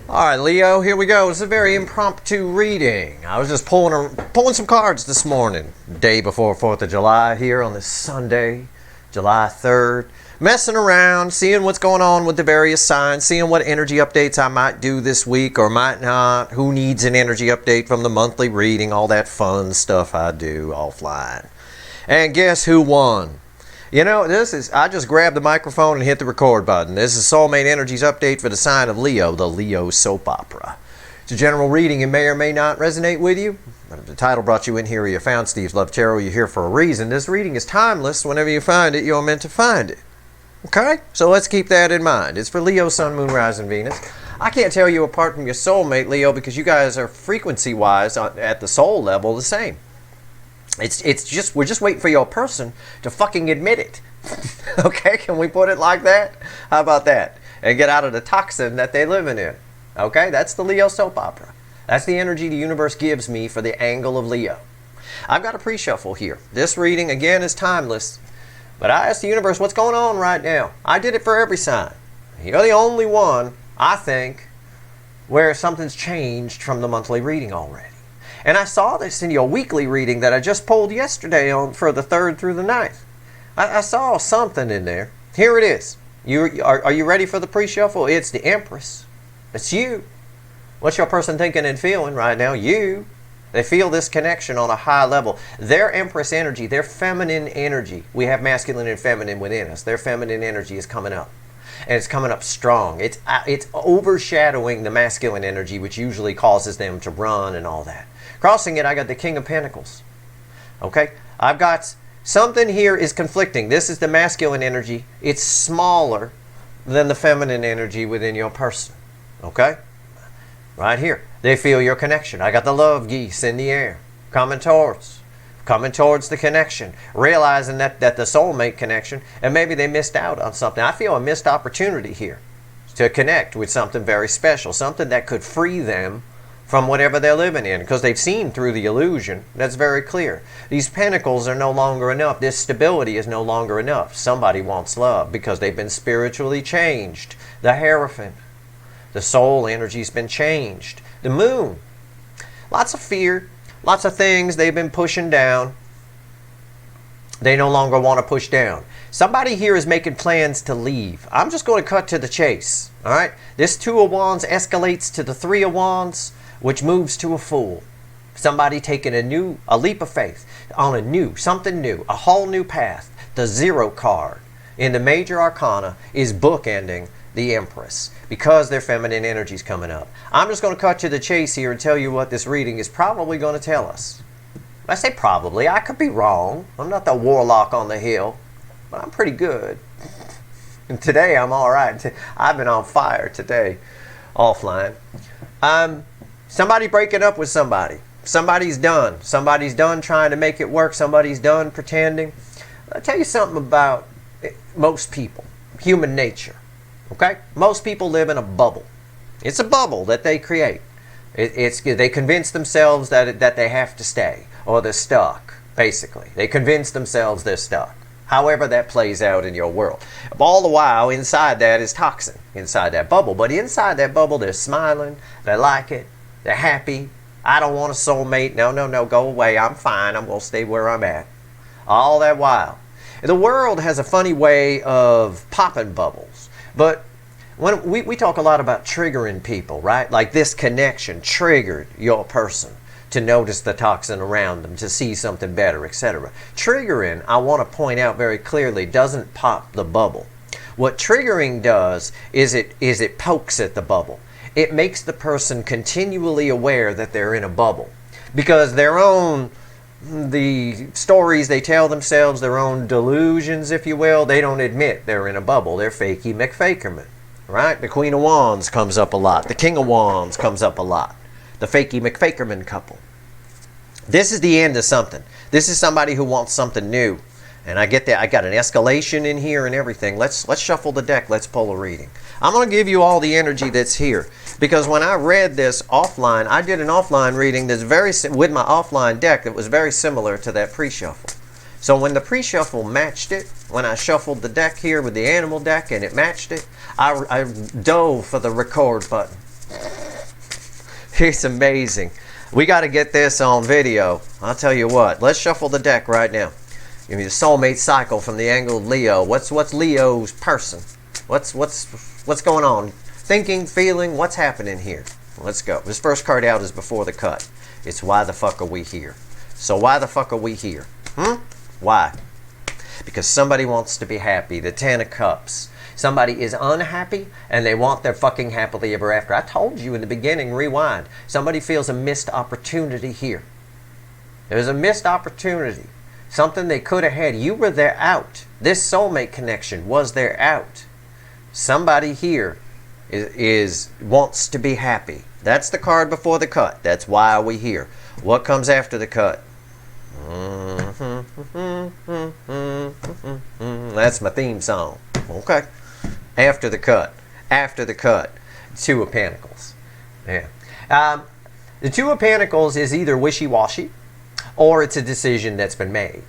All right, Leo, here we go. It's a very impromptu reading. I was just pulling some cards this morning, day before 4th of July here on this Sunday, July 3rd. Messing around, seeing what's going on with the various signs, seeing what energy updates I might do this week or might not, who needs an energy update from the monthly reading, all that fun stuff I do offline. And guess who won? You know, I just grabbed the microphone and hit the record button. This is Soulmate Energies update for the sign of Leo, the Leo soap opera. It's a general reading. It may or may not resonate with you. But if the title brought you in here or you found Steve's Love Tarot, you're here for a reason. This reading is timeless. Whenever you find it, you're meant to find it. Okay? So let's keep that in mind. It's for Leo, Sun, Moon, Rising, Venus. I can't tell you apart from your soulmate, Leo, because you guys are frequency-wise at the soul level the same. We're just waiting for your person to fucking admit it. Okay, can we put it like that? How about that? And get out of the toxin that they're living in. Okay, that's the Leo soap opera. That's the energy the universe gives me for the angle of Leo. I've got a pre-shuffle here. This reading, again, is timeless. But I asked the universe, what's going on right now? I did it for every sign. You're the only one, I think, where something's changed from the monthly reading already. And I saw this in your weekly reading that I just pulled yesterday for the 3rd through the 9th. I saw something in there. Here it is. Are you ready for the pre-shuffle? It's the Empress. It's you. What's your person thinking and feeling right now? You. They feel this connection on a high level. Their Empress energy, their feminine energy. We have masculine and feminine within us. Their feminine energy is coming up. And it's coming up strong. It's overshadowing the masculine energy, which usually causes them to run and all that. Crossing it, I got the King of Pentacles. Okay? I've got something here is conflicting. This is the masculine energy. It's smaller than the feminine energy within your person. Okay? Right here. They feel your connection. I got the love geese in the air. Coming towards the connection. Realizing that the soulmate connection, and maybe they missed out on something. I feel a missed opportunity here to connect with something very special. Something that could free them from whatever they're living in, because they've seen through the illusion. That's very clear. These pentacles are no longer enough. This stability is no longer enough. Somebody wants love because they've been spiritually changed. The Hierophant. The soul energy's been changed. The Moon. Lots of fear. Lots of things they've been pushing down. They no longer want to push down. Somebody here is making plans to leave. I'm just going to cut to the chase. All right? This 2 of Wands escalates to the 3 of Wands, which moves to a Fool. Somebody taking a leap of faith on something new, a whole new path. The 0 card in the major arcana is bookending the Empress because their feminine energy is coming up. I'm just going to cut to the chase here and tell you what this reading is probably going to tell us. I say probably. I could be wrong. I'm not the warlock on the hill, but I'm pretty good. And today I'm all right. I've been on fire today, offline. Somebody breaking up with somebody. Somebody's done. Somebody's done trying to make it work. Somebody's done pretending. I'll tell you something about most people. Human nature. Okay? Most people live in a bubble. It's a bubble that they create. They convince themselves that they have to stay. Or they're stuck, basically. They convince themselves they're stuck. However that plays out in your world. All the while, inside that is toxin. Inside that bubble. But inside that bubble, they're smiling. They like it. They're happy. I don't want a soulmate. No, go away. I'm fine. I'm going to stay where I'm at. All that while. The world has a funny way of popping bubbles. But when we talk a lot about triggering people, right? Like this connection triggered your person to notice the toxin around them, to see something better, etc. Triggering, I want to point out very clearly, doesn't pop the bubble. What triggering does is it pokes at the bubble. It makes the person continually aware that they're in a bubble. Because the stories they tell themselves, their own delusions, if you will, they don't admit they're in a bubble. They're fakey McFakerman, right? The Queen of Wands comes up a lot. The King of Wands comes up a lot. The fakey McFakerman couple. This is the end of something. This is somebody who wants something new. And I get that. I got an escalation in here and everything. Let's shuffle the deck. Let's pull a reading. I'm going to give you all the energy that's here. Because when I read this offline, I did an offline reading that's with my offline deck that was very similar to that pre-shuffle. So when the pre-shuffle matched it, when I shuffled the deck here with the animal deck and it matched it, I dove for the record button. It's amazing. We got to get this on video. I'll tell you what. Let's shuffle the deck right now. Give me the soulmate cycle from the angle of Leo. What's Leo's person? What's going on? Thinking, feeling, what's happening here? Let's go. This first card out is before the cut. It's why the fuck are we here? So why the fuck are we here? Why? Because somebody wants to be happy. The Ten of Cups. Somebody is unhappy and they want their fucking happily ever after. I told you in the beginning, rewind. Somebody feels a missed opportunity here. There's a missed opportunity. Something they could have had. You were their out. This soulmate connection was their out. Somebody here wants to be happy. That's the card before the cut. That's why are we here. What comes after the cut? That's my theme song. Okay. After the cut. After the cut. Two of Pentacles. Yeah. The Two of Pentacles is either wishy-washy or it's a decision that's been made.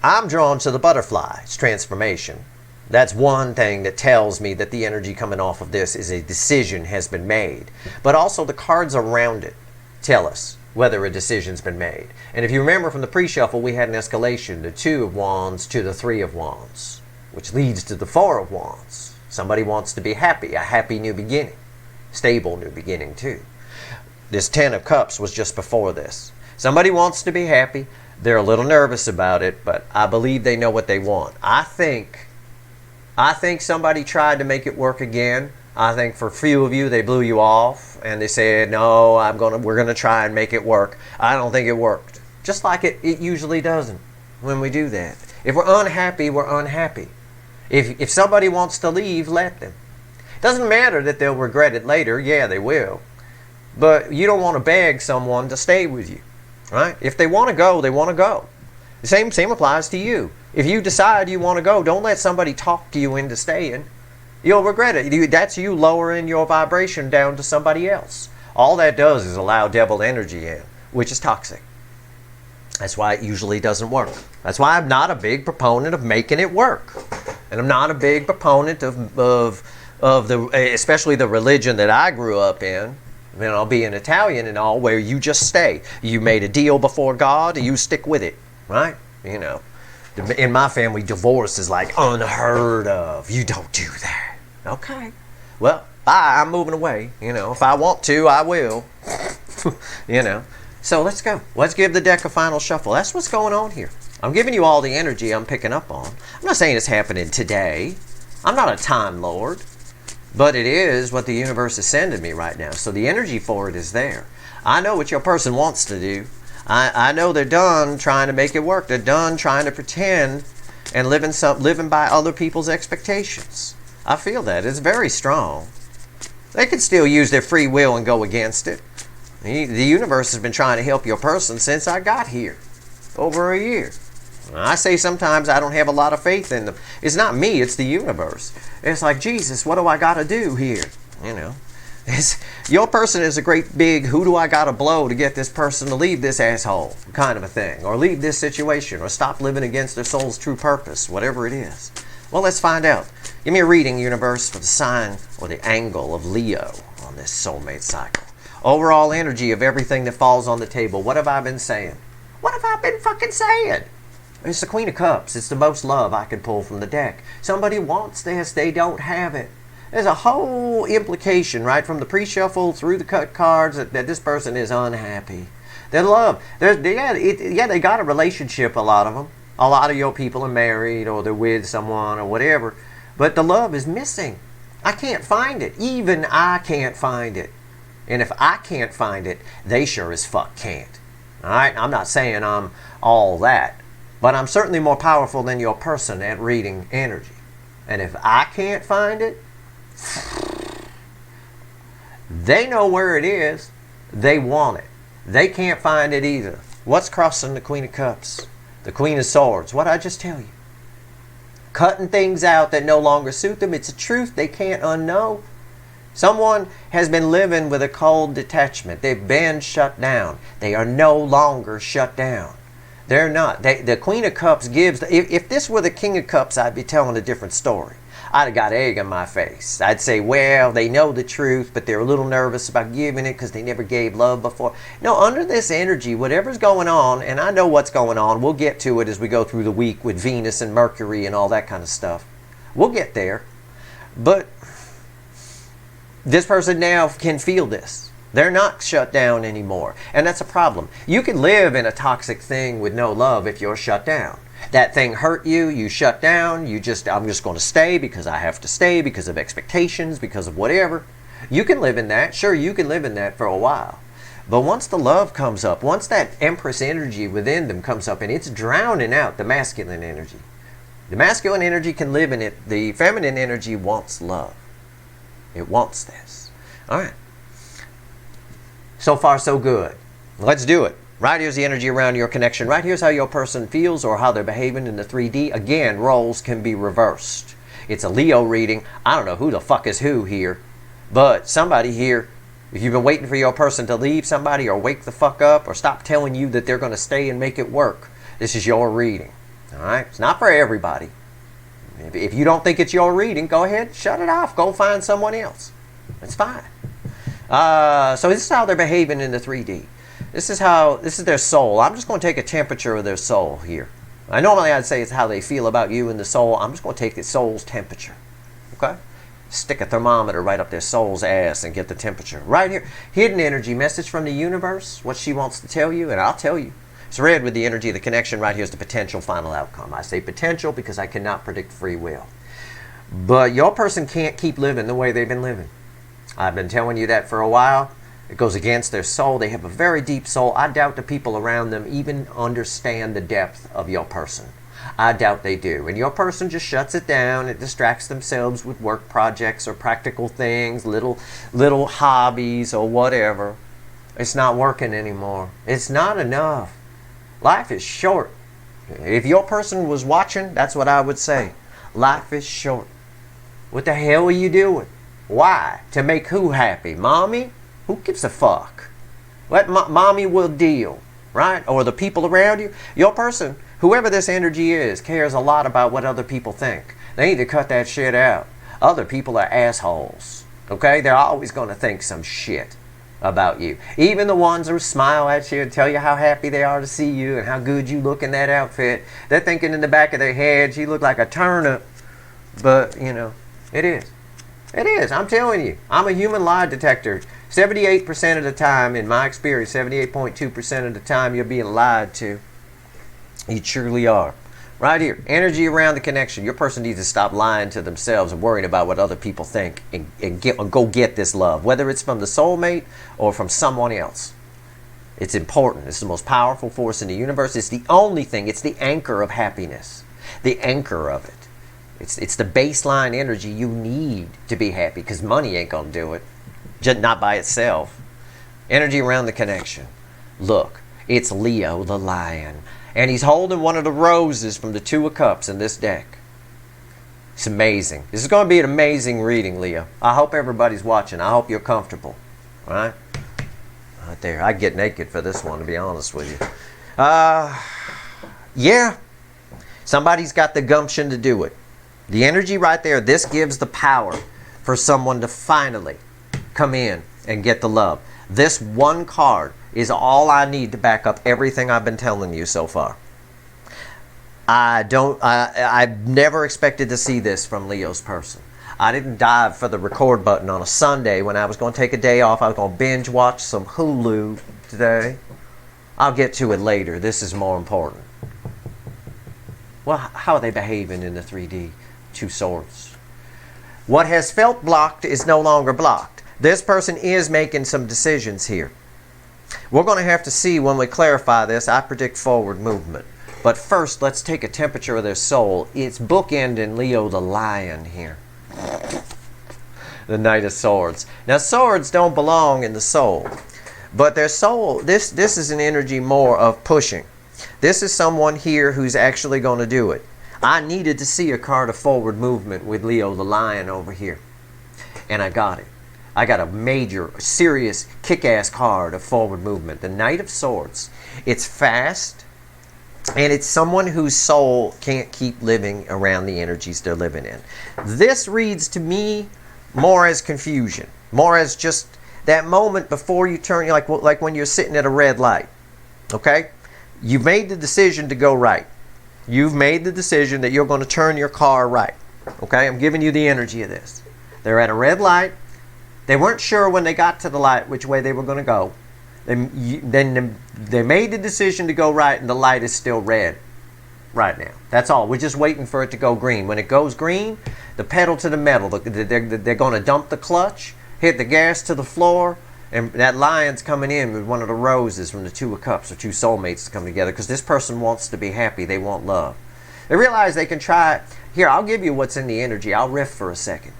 I'm drawn to the butterfly. It's transformation. That's one thing that tells me that the energy coming off of this is a decision has been made. But also the cards around it tell us whether a decision's been made. And if you remember from the pre-shuffle, we had an escalation, the Two of Wands to the Three of Wands, which leads to the Four of Wands. Somebody wants to be happy, a happy new beginning. Stable new beginning too. This Ten of Cups was just before this. Somebody wants to be happy. They're a little nervous about it, but I believe they know what they want. I think somebody tried to make it work again. I think for a few of you, they blew you off and they said, no, we're gonna try and make it work. I don't think it worked. Just like it usually doesn't when we do that. If we're unhappy, we're unhappy. If somebody wants to leave, let them. It doesn't matter that they'll regret it later. Yeah, they will. But you don't want to beg someone to stay with you, right? If they want to go, they want to go. The same applies to you. If you decide you want to go, don't let somebody talk you into staying. You'll regret it. That's you lowering your vibration down to somebody else. All that does is allow devil energy in, which is toxic. That's why it usually doesn't work. That's why I'm not a big proponent of making it work. And I'm not a big proponent of the, especially the religion that I grew up in. I mean, I'll be an Italian and all, where you just stay. You made a deal before God, you stick with it, right? You know, in my family, divorce is like unheard of. You don't do that. Okay. Well, bye, I'm moving away. You know, if I want to, I will. You know. So let's go. Let's give the deck a final shuffle. That's what's going on here. I'm giving you all the energy I'm picking up on. I'm not saying it's happening today. I'm not a time lord. But it is what the universe is sending me right now. So the energy for it is there. I know what your person wants to do. I know they're done trying to make it work. They're done trying to pretend and living by other people's expectations. I feel that. It's very strong. They can still use their free will and go against it. The universe has been trying to help your person since I got here. Over a year. I say sometimes I don't have a lot of faith in them. It's not me, it's the universe. It's like, Jesus, what do I got to do here? You know, your person is a great big, who do I got to blow to get this person to leave this asshole kind of a thing, or leave this situation, or stop living against their soul's true purpose, whatever it is. Well, let's find out. Give me a reading, universe, for the sign or the angle of Leo on this soulmate cycle. Overall energy of everything that falls on the table. What have I been saying? What have I been fucking saying? It's the Queen of Cups. It's the most love I could pull from the deck. Somebody wants this. They don't have it. There's a whole implication, right, from the pre-shuffle through the cut cards that this person is unhappy. They love. They got a relationship, a lot of them. A lot of your people are married or they're with someone or whatever. But the love is missing. I can't find it. Even I can't find it. And if I can't find it, they sure as fuck can't. All right? I'm not saying I'm all that. But I'm certainly more powerful than your person at reading energy. And if I can't find it, they know where it is. They want it. They can't find it either. What's crossing the Queen of Cups? The Queen of Swords. What'd I just tell you? Cutting things out that no longer suit them. It's a truth they can't unknow. Someone has been living with a cold detachment. They've been shut down. They are no longer shut down. They're not. The Queen of Cups gives... If this were the King of Cups, I'd be telling a different story. I'd have got egg on my face. I'd say, well, they know the truth, but they're a little nervous about giving it because they never gave love before. No, under this energy, whatever's going on, and I know what's going on, we'll get to it as we go through the week with Venus and Mercury and all that kind of stuff. We'll get there. But this person now can feel this. They're not shut down anymore. And that's a problem. You can live in a toxic thing with no love if you're shut down. That thing hurt you, you shut down, I'm just going to stay because I have to stay, because of expectations, because of whatever. You can live in that. Sure, you can live in that for a while. But once the love comes up, once that Empress energy within them comes up, and it's drowning out the masculine energy. The masculine energy can live in it. The feminine energy wants love. It wants this. All right. So far, so good. Let's do it. Right here's the energy around your connection. Right here's how your person feels or how they're behaving in the 3D. Again, roles can be reversed. It's a Leo reading. I don't know who the fuck is who here, but somebody here, if you've been waiting for your person to leave somebody or wake the fuck up or stop telling you that they're going to stay and make it work, this is your reading. All right? It's not for everybody. If you don't think it's your reading, go ahead, shut it off. Go find someone else. It's fine. So this is how they're behaving in the 3D. This is their soul. I'm just going to take a temperature of their soul here. Normally I'd say it's how they feel about you and the soul. I'm just going to take the soul's temperature. Okay? Stick a thermometer right up their soul's ass and get the temperature. Right here. Hidden energy, message from the universe, what she wants to tell you, and I'll tell you. It's red with the energy of the connection. Right here is the potential final outcome. I say potential because I cannot predict free will. But your person can't keep living the way they've been living. I've been telling you that for a while. It goes against their soul. They have a very deep soul. I doubt the people around them even understand the depth of your person. I doubt they do. And your person just shuts it down. It distracts themselves with work projects or practical things, little hobbies or whatever. It's not working anymore. It's not enough. Life is short. If your person was watching, that's what I would say. Life is short. What the hell are you doing? Why? To make who happy? Mommy? Who gives a fuck? Let mommy will deal, right? Or the people around you. Your person, whoever this energy is, cares a lot about what other people think. They need to cut that shit out. Other people are assholes, okay? They're always going to think some shit about you. Even the ones who smile at you and tell you how happy they are to see you and how good you look in that outfit. They're thinking in the back of their head, you look like a turnip. But, you know, it is. It is. I'm telling you. I'm a human lie detector. 78% of the time, in my experience, 78.2% of the time, you're being lied to. You truly are. Right here. Energy around the connection. Your person needs to stop lying to themselves and worrying about what other people think and go get this love. Whether it's from the soulmate or from someone else. It's important. It's the most powerful force in the universe. It's the only thing. It's the anchor of happiness. The anchor of it. It's the baseline energy you need to be happy, because money ain't going to do it. Just not by itself. Energy around the connection. Look, it's Leo the lion. And he's holding one of the roses from the Two of Cups in this deck. It's amazing. This is going to be an amazing reading, Leo. I hope everybody's watching. I hope you're comfortable. All right? Right there. I'd get naked for this one, to be honest with you. Yeah. Somebody's got the gumption to do it. The energy right there, this gives the power for someone to finally come in and get the love. This one card is all I need to back up everything I've been telling you so far. I've never expected to see this from Leo's person. I didn't dive for the record button on a Sunday when I was going to take a day off. I was going to binge watch some Hulu today. I'll get to it later. This is more important. Well, how are they behaving in the 3D? Two Swords. What has felt blocked is no longer blocked. This person is making some decisions here. We're going to have to see when we clarify this. I predict forward movement. But first, let's take a temperature of their soul. It's bookending Leo the lion here. The Knight of Swords. Now, swords don't belong in the soul. But their soul, this is an energy more of pushing. This is someone here who's actually going to do it. I needed to see a card of forward movement with Leo the lion over here. And I got it. I got a major, serious, kick-ass card of forward movement. The Knight of Swords. It's fast. And it's someone whose soul can't keep living around the energies they're living in. This reads to me more as confusion, more as just that moment before you turn, like when you're sitting at a red light. Okay? You've made the decision to go right. You've made the decision that you're going to turn your car right. Okay? I'm giving you the energy of this. They're at a red light. They weren't sure when they got to the light which way they were going to go. Then they made the decision to go right, and the light is still red right now. That's all. We're just waiting for it to go green. When it goes green, the pedal to the metal. They're going to dump the clutch, hit the gas to the floor, and that lion's coming in with one of the roses from the Two of Cups, or two soulmates to come together, because this person wants to be happy. They want love. They realize they can try. Here, I'll give you what's in the energy. I'll riff for a second.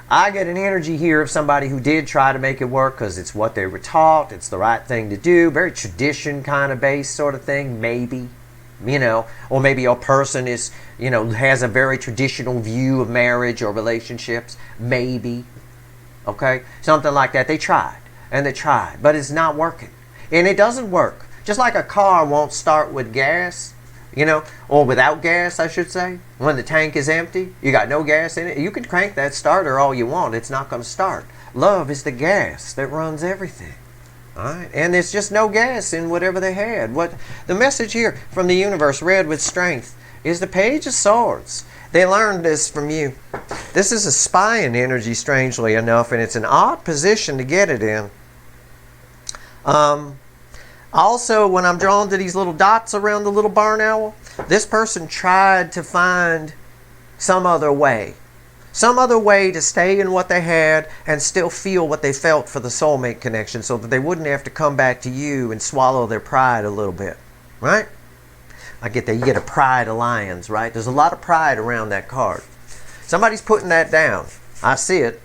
I get an energy here of somebody who did try to make it work because it's what they were taught. It's the right thing to do. Very tradition kind of based sort of thing, maybe. Or maybe a person is, has a very traditional view of marriage or relationships. Maybe. Okay? Something like that. They tried. And they tried. But it's not working. And it doesn't work. Just like a car won't start with gas. Or without gas, I should say. When the tank is empty, you got no gas in it. You can crank that starter all you want. It's not going to start. Love is the gas that runs everything. All right? And there's just no gas in whatever they had. What the message here from the universe, read with strength, is the Page of Swords. They learned this from you. This is a spying energy, strangely enough, and it's an odd position to get it in. Also, when I'm drawn to these little dots around the little barn owl, this person tried to find some other way. Some other way to stay in what they had and still feel what they felt for the soulmate connection, so that they wouldn't have to come back to you and swallow their pride a little bit. Right? I get that. You get a pride alliance, right? There's a lot of pride around that card. Somebody's putting that down. I see it.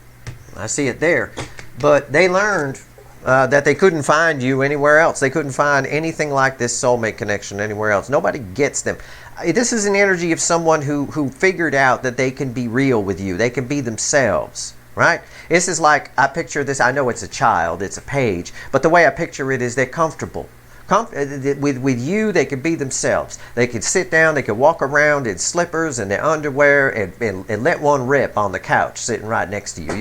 I see it there. But they learned that they couldn't find you anywhere else. They couldn't find anything like this soulmate connection anywhere else. Nobody gets them. This is an energy of someone who figured out that they can be real with you. They can be themselves, right? This is like, I picture this, I know it's a child, it's a page, but the way I picture it is they're comfortable. With you, they can be themselves. They can sit down, they can walk around in slippers and their underwear and let one rip on the couch sitting right next to you.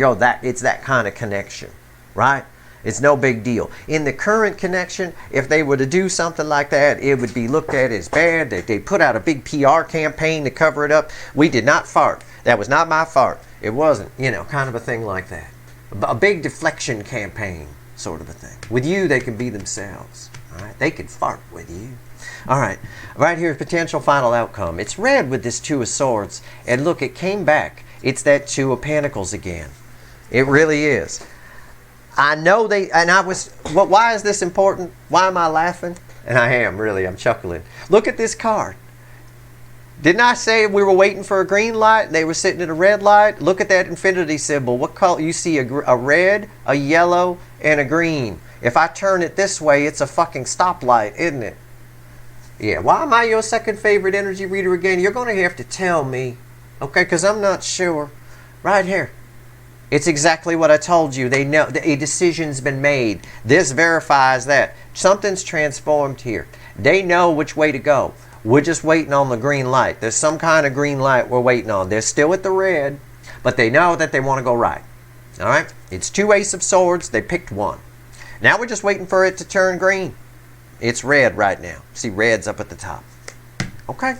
It's that kind of connection, right? It's no big deal. In the current connection, if they were to do something like that, it would be looked at as bad. They put out a big PR campaign to cover it up. We did not fart. That was not my fart. It wasn't, kind of a thing like that. A big deflection campaign, sort of a thing. With you, they can be themselves. All right? They can fart with you. All right. Right here, potential final outcome. It's red with this Two of Swords. And look, it came back. It's that Two of Pentacles again. It really is. I know why is this important? Why am I laughing? And I am, really, I'm chuckling. Look at this card. Didn't I say we were waiting for a green light and they were sitting at a red light? Look at that infinity symbol. What color? You see a red, a yellow, and a green. If I turn it this way, it's a fucking stoplight, isn't it? Yeah, why am I your second favorite energy reader again? You're going to have to tell me, okay, because I'm not sure. Right here. It's exactly what I told you. They know a decision's been made. This verifies that. Something's transformed here. They know which way to go. We're just waiting on the green light. There's some kind of green light we're waiting on. They're still at the red, but they know that they want to go right. All right? It's two Ace of Swords. They picked one. Now we're just waiting for it to turn green. It's red right now. See, red's up at the top. Okay?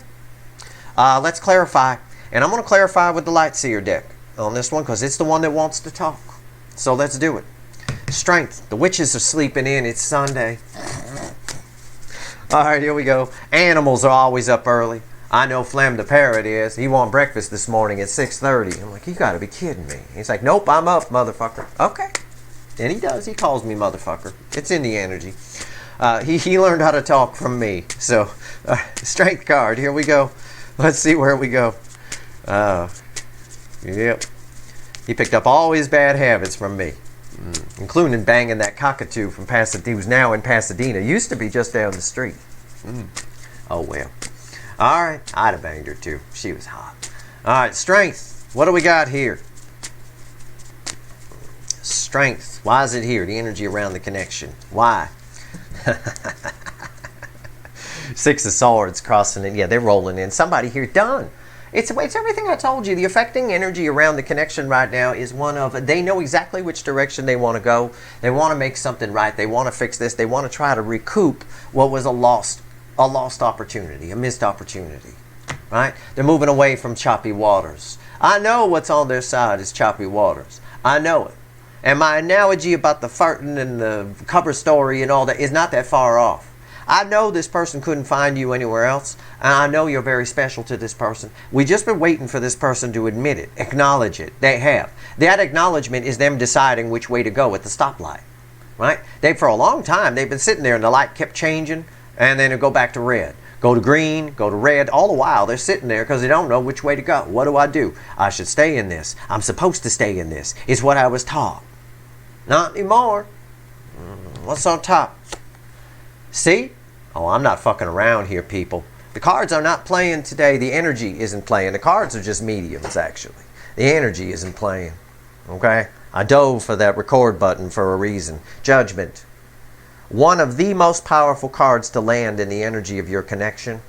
Let's clarify. And I'm going to clarify with the Light Seer deck on this one, because it's the one that wants to talk. So let's do it. Strength. The witches are sleeping in. It's Sunday. All right, here we go. Animals are always up early. I know Flem the parrot is. He wanted breakfast this morning at 6:30. I'm like, you got to be kidding me. He's like, nope, I'm up, motherfucker. Okay. And he does. He calls me motherfucker. It's in the energy. He learned how to talk from me. So, strength card. Here we go. Let's see where we go. Yep. He picked up all his bad habits from me, including banging that cockatoo from Pasadena, who's now in Pasadena. Used to be just down the street. Oh, well. All right. I'd have banged her, too. She was hot. All right. Strength. What do we got here? Strength. Why is it here? The energy around the connection. Why? Six of Swords crossing it. Yeah, they're rolling in. Somebody here done. It's everything I told you. The affecting energy around the connection right now is one of, they know exactly which direction they want to go. They want to make something right. They want to fix this. They want to try to recoup what was a lost opportunity, a missed opportunity. Right? They're moving away from choppy waters. I know what's on their side is choppy waters. I know it. And my analogy about the farting and the cover story and all that is not that far off. I know this person couldn't find you anywhere else, and I know you're very special to this person. We've just been waiting for this person to admit it, acknowledge it. They have. That acknowledgement is them deciding which way to go at the stoplight, right? For a long time, they've been sitting there and the light kept changing, and then it'll go back to red. Go to green, go to red. All the while, they're sitting there because they don't know which way to go. What do? I should stay in this. I'm supposed to stay in this. It's what I was taught. Not anymore. What's on top? See? Oh, I'm not fucking around here, people. The cards are not playing today. The energy isn't playing. The cards are just mediums, actually. The energy isn't playing. Okay? I dove for that record button for a reason. Judgment. One of the most powerful cards to land in the energy of your connection.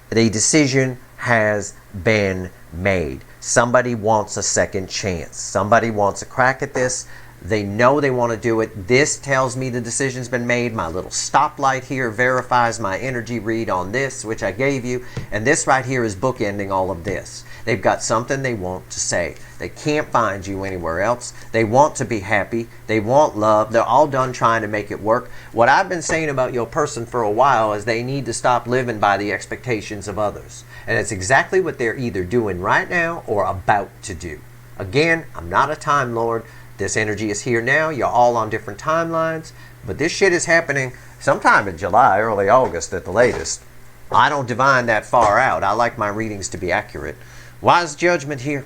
The decision has been made. Somebody wants a second chance. Somebody wants a crack at this. They know they want to do it. This tells me the decision's been made. My little stoplight here verifies my energy read on this, which I gave you. And this right here is bookending all of this. They've got something they want to say. They can't find you anywhere else. They want to be happy. They want love. They're all done trying to make it work. What I've been saying about your person for a while is they need to stop living by the expectations of others. And it's exactly what they're either doing right now or about to do. Again, I'm not a Time Lord. This energy is here now. You're all on different timelines. But this shit is happening sometime in July, early August at the latest. I don't divine that far out. I like my readings to be accurate. Wise judgment here.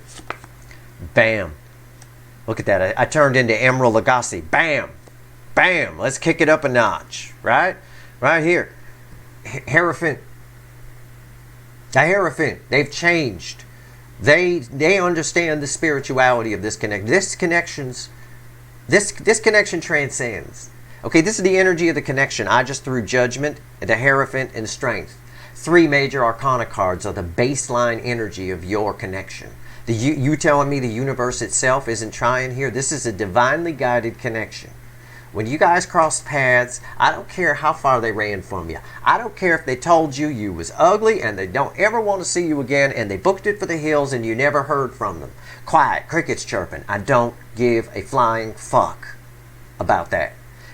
Bam. Look at that. I turned into Emerald Lagasse. Bam. Bam. Let's kick it up a notch. Right? Right here. Hierophant. The Hierophant. They've changed. They understand the spirituality of this connection. This connection transcends. Okay, this is the energy of the connection. I just threw Judgment, the Hierophant, and Strength. Three major arcana cards are the baseline energy of your connection. You telling me the universe itself isn't trying here? This is a divinely guided connection. When you guys cross paths, I don't care how far they ran from you. I don't care if they told you you was ugly and they don't ever want to see you again and they booked it for the hills and you never heard from them. Quiet, crickets chirping. I don't give a flying fuck about that.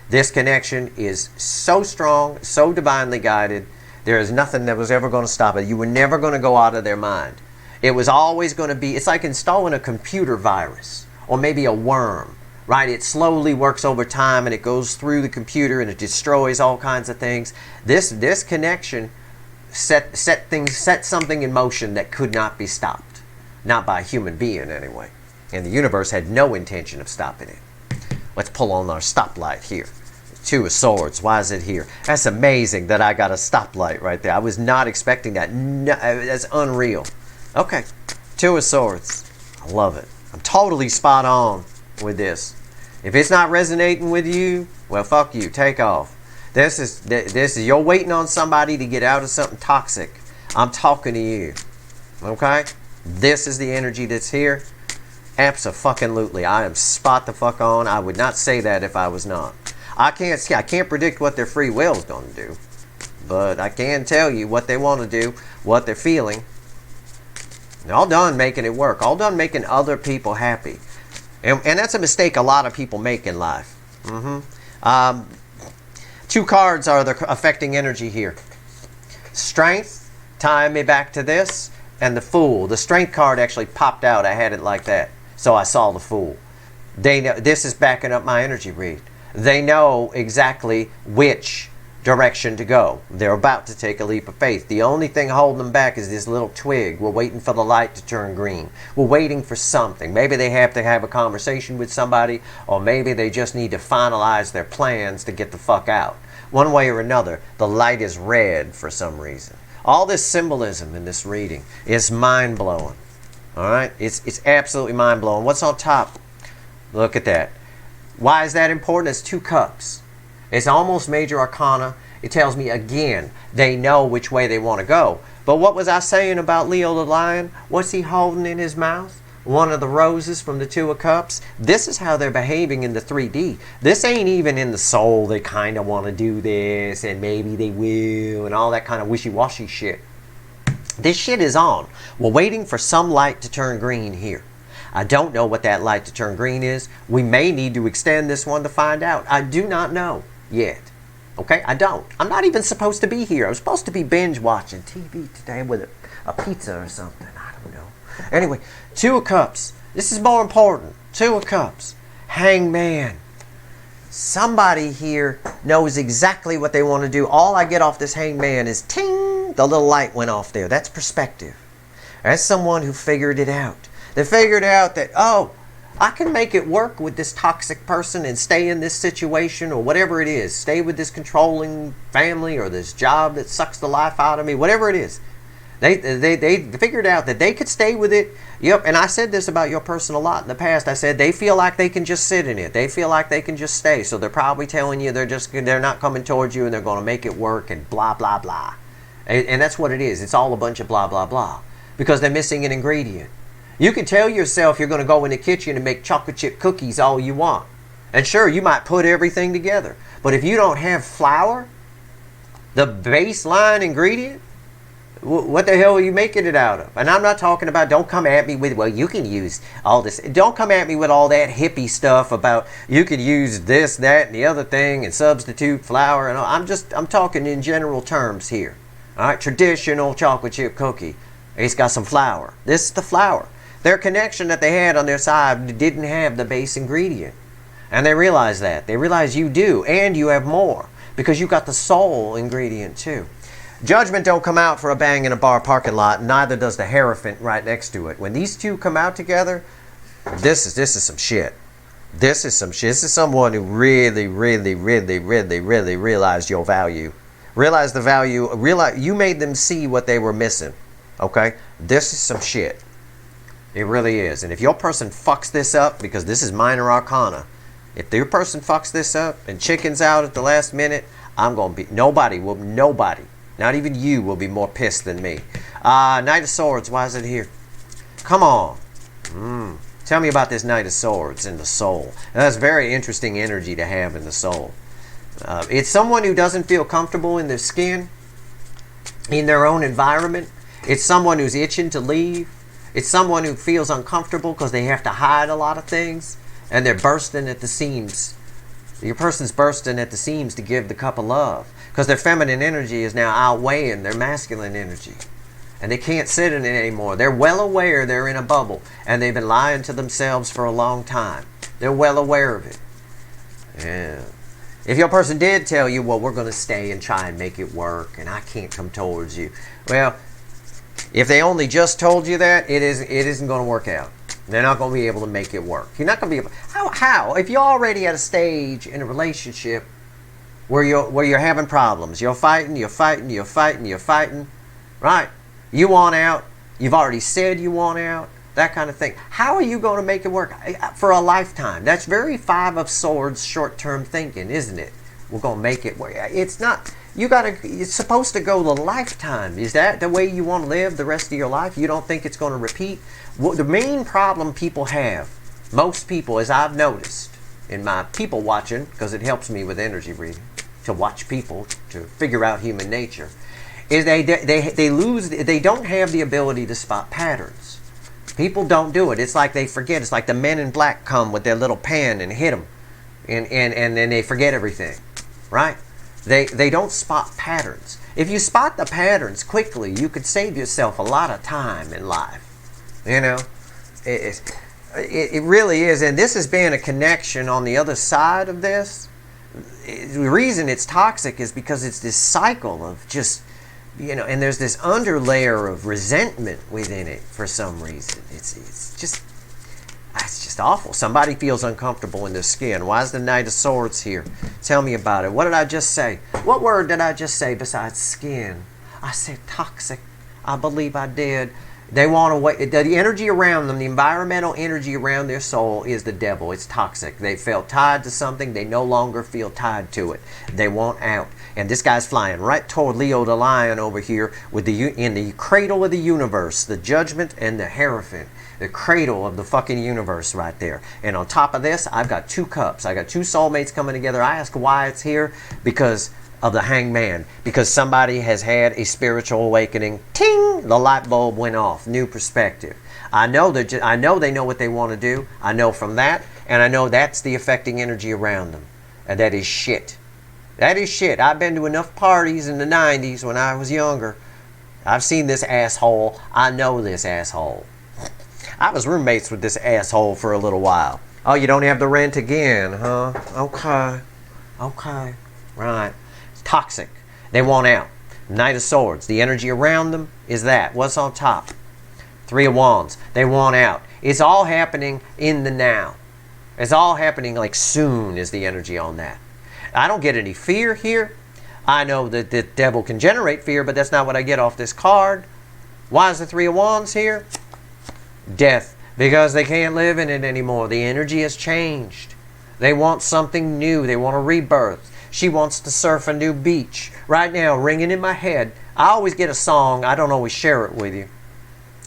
This connection is so strong, so divinely guided. There is nothing that was ever going to stop it. You were never going to go out of their mind. It was always going to be, it's like installing a computer virus or maybe a worm. Right, it slowly works over time and it goes through the computer and it destroys all kinds of things. This connection set something in motion that could not be stopped. Not by a human being anyway. And the universe had no intention of stopping it. Let's pull on our stoplight here. Two of Swords. Why is it here? That's amazing that I got a stoplight right there. I was not expecting that. No, that's unreal. Okay, Two of Swords. I love it. I'm totally spot on with this. If it's not resonating with you, well, fuck you. Take off. This is you're waiting on somebody to get out of something toxic. I'm talking to you. Okay? This is the energy that's here. Abso-fucking-lutely. I am spot the fuck on. I would not say that if I was not. I can't predict what their free will is going to do. But I can tell you what they want to do, what they're feeling. They're all done making it work. All done making other people happy. And that's a mistake a lot of people make in life. Two cards are the affecting energy here. Strength, tying me back to this, and the Fool. The Strength card actually popped out. I had it like that. So I saw the Fool. They know, this is backing up my energy read. They know exactly which direction to go. They're about to take a leap of faith. The only thing holding them back is this little twig. We're waiting for the light to turn green. We're waiting for something. Maybe they have to have a conversation with somebody, or maybe they just need to finalize their plans to get the fuck out. One way or another, the light is red for some reason. All this symbolism in this reading is mind-blowing. All right? It's absolutely mind-blowing. What's on top? Look at that. Why is that important? It's two cups. It's almost major arcana. It tells me again, they know which way they want to go. But what was I saying about Leo the Lion? What's he holding in his mouth? One of the roses from the Two of Cups. This is how they're behaving in the 3D. This ain't even in the soul. They kind of want to do this and maybe they will and all that kind of wishy-washy shit. This shit is on. We're waiting for some light to turn green here. I don't know what that light to turn green is. We may need to extend this one to find out. I do not know yet. Okay, I don't. I'm not even supposed to be here. I'm supposed to be binge watching TV today with a pizza or something. I don't know. Anyway, Two of Cups. This is more important. Two of Cups. Hangman. Somebody here knows exactly what they want to do. All I get off this hangman is ting. The little light went off there. That's perspective. That's someone who figured it out. They figured out that, oh, I can make it work with this toxic person and stay in this situation or whatever it is. Stay with this controlling family or this job that sucks the life out of me, whatever it is. They figured out that they could stay with it. Yep, and I said this about your person a lot in the past. I said they feel like they can just sit in it. They feel like they can just stay. So they're probably telling you they're not coming towards you and they're going to make it work and blah, blah, blah. And that's what it is. It's all a bunch of blah, blah, blah. Because they're missing an ingredient. You can tell yourself you're going to go in the kitchen and make chocolate chip cookies all you want. And sure, you might put everything together. But if you don't have flour, the baseline ingredient, what the hell are you making it out of? And I'm not talking about, don't come at me with, well, you can use all this. Don't come at me with all that hippie stuff about you could use this, that, and the other thing and substitute flour. And all. I'm talking in general terms here. All right, traditional chocolate chip cookie. It's got some flour. This is the flour. Their connection that they had on their side didn't have the base ingredient. And they realize that. They realize you do, and you have more. Because you got the soul ingredient too. Judgment don't come out for a bang in a bar parking lot, neither does the Hierophant right next to it. When these two come out together, this is some shit. This is some shit. This is someone who really realized your value. Realized the value, realize you made them see what they were missing. Okay? This is some shit. It really is. And if your person fucks this up, because this is minor arcana, if your person fucks this up and chickens out at the last minute, I'm going to be, nobody, not even you will be more pissed than me. Knight of Swords, why is it here? Come on. Tell me about this Knight of Swords in the soul. And that's very interesting energy to have in the soul. It's someone who doesn't feel comfortable in their skin, in their own environment. It's someone who's itching to leave. It's someone who feels uncomfortable because they have to hide a lot of things. And they're bursting at the seams. Your person's bursting at the seams to give the cup of love. Because their feminine energy is now outweighing their masculine energy. And they can't sit in it anymore. They're well aware they're in a bubble. And they've been lying to themselves for a long time. They're well aware of it. Yeah. If your person did tell you, well, we're going to stay and try and make it work. And I can't come towards you. Well, if they only just told you that, it isn't going to work out. They're not going to be able to make it work. You're not going to be able... How? If you're already at a stage in a relationship where you're having problems, you're fighting, right? You want out. You've already said you want out. That kind of thing. How are you going to make it work for a lifetime? That's very Five of Swords short-term thinking, isn't it? We're going to make it work. It's not... It's supposed to go the lifetime. Is that the way you want to live the rest of your life? You don't think it's going to repeat? Well, the main problem people have, most people, as I've noticed in my people watching, because it helps me with energy reading, to watch people, to figure out human nature, is they don't have the ability to spot patterns. People don't do it. It's like they forget. It's like the men in black come with their little pen and hit them, and then they forget everything, right? They don't spot patterns. If you spot the patterns quickly, you could save yourself a lot of time in life. You know, it really is. And this has been a connection on the other side of this. The reason it's toxic is because it's this cycle of just, you know, and there's this underlayer of resentment within it for some reason. It's just awful. Somebody feels uncomfortable in their skin. Why is the Knight of Swords here? Tell me about it. What did I just say? What word did I just say besides skin? I said toxic. I believe I did. They want to wait. The energy around them, the environmental energy around their soul is the devil. It's toxic. They felt tied to something. They no longer feel tied to it. They want out. And this guy's flying right toward Leo the Lion over here with in the cradle of the universe, the judgment and the Hierophant. The cradle of the fucking universe right there. And on top of this, I've got 2 cups. I got 2 soulmates coming together. I ask why it's here. Because of the hangman. Because somebody has had a spiritual awakening. Ting! The light bulb went off. New perspective. I know they know what they want to do. I know from that. And I know that's the affecting energy around them. And that is shit. That is shit. I've been to enough parties in the 90s when I was younger. I've seen this asshole. I know this asshole. I was roommates with this asshole for a little while. Oh, you don't have the rent again, huh? Okay. Okay. Right. It's toxic. They want out. Knight of Swords. The energy around them is that. What's on top? 3 of Wands. They want out. It's all happening in the now. It's all happening like soon is the energy on that. I don't get any fear here. I know that the devil can generate fear, but that's not what I get off this card. Why is the 3 of Wands here? Death, because they can't live in it anymore. The energy has changed. They want something new. They want a rebirth. She wants to surf a new beach. Right now, ringing in my head, I always get a song. I don't always share it with you.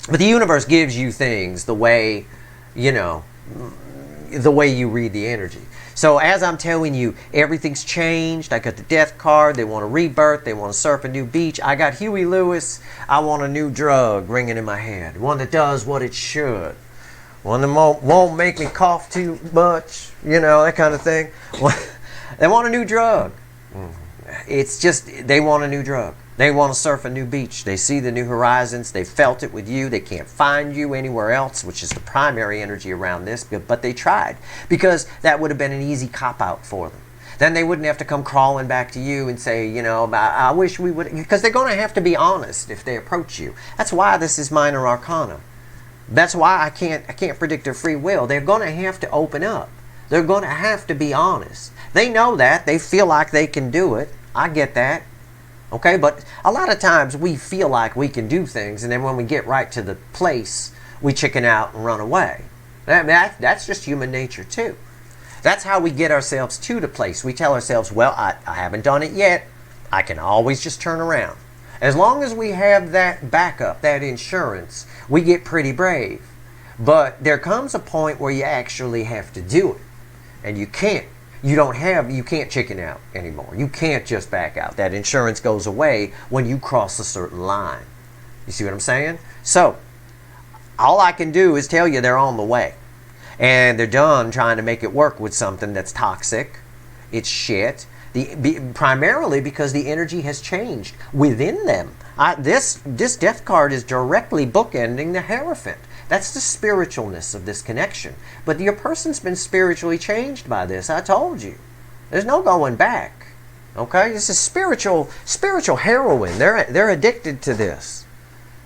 But the universe gives you things the way, the way you read the energy. So as I'm telling you, everything's changed. I got the death card. They want a rebirth. They want to surf a new beach. I got Huey Lewis. I want a new drug ringing in my head. One that does what it should. One that won't make me cough too much. That kind of thing. They want a new drug. It's just, they want a new drug. They want to surf a new beach. They see the new horizons. They felt it with you. They can't find you anywhere else, which is the primary energy around this. But they tried because that would have been an easy cop-out for them. Then they wouldn't have to come crawling back to you and say, I wish we would, because they're going to have to be honest if they approach you. That's why this is minor arcana. That's why I can't predict their free will. They're going to have to open up. They're going to have to be honest. They know that. They feel like they can do it. I get that. Okay, but a lot of times we feel like we can do things, and then when we get right to the place, we chicken out and run away. That's just human nature too. That's how we get ourselves to the place. We tell ourselves, well, I haven't done it yet. I can always just turn around. As long as we have that backup, that insurance, we get pretty brave. But there comes a point where you actually have to do it, and you can't. You can't chicken out anymore. You can't just back out. That insurance goes away when you cross a certain line. You see what I'm saying? So, all I can do is tell you they're on the way. And they're done trying to make it work with something that's toxic. It's shit. Primarily because the energy has changed within them. This death card is directly bookending the Hierophant. That's the spiritualness of this connection. But your person's been spiritually changed by this. I told you. There's no going back. Okay? This is spiritual heroin. They're addicted to this.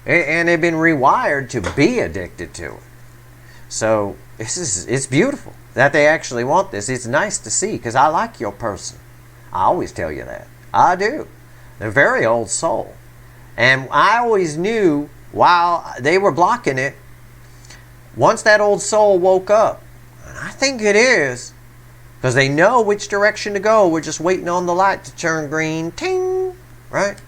And they've been rewired to be addicted to it. So it's beautiful that they actually want this. It's nice to see because I like your person. I always tell you that. I do. They're a very old soul. And I always knew while they were blocking it, once that old soul woke up, and I think it is, because they know which direction to go. We're just waiting on the light to turn green. Ting! Right?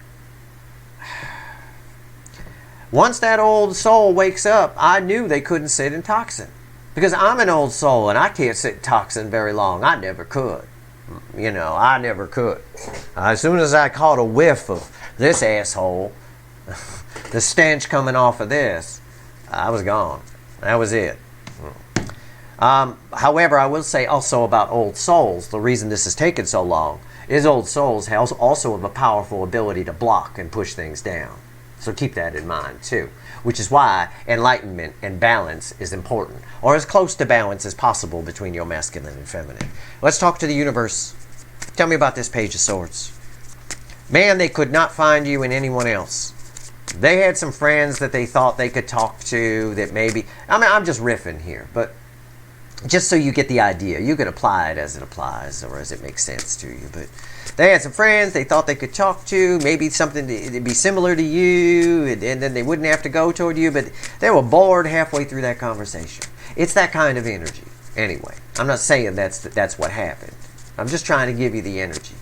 Once that old soul wakes up, I knew they couldn't sit in toxin. Because I'm an old soul and I can't sit in toxin very long. I never could. I never could. As soon as I caught a whiff of this asshole, the stench coming off of this, I was gone. That was it. However, I will say also about old souls, the reason this has taken so long is old souls also have a powerful ability to block and push things down. So keep that in mind too. Which is why enlightenment and balance is important, or as close to balance as possible between your masculine and feminine. Let's talk to the universe. Tell me about this Page of Swords. Man, they could not find you in anyone else. They had some friends that they thought they could talk to that maybe, I'm just riffing here, but Just so you get the idea. You can apply it as it applies or as it makes sense to you. But they had some friends they thought they could talk to, maybe something to be similar to you, and then they wouldn't have to go toward you, but they were bored halfway through that conversation. It's that kind of energy. Anyway, I'm not saying that's what happened. I'm just trying to give you the energy.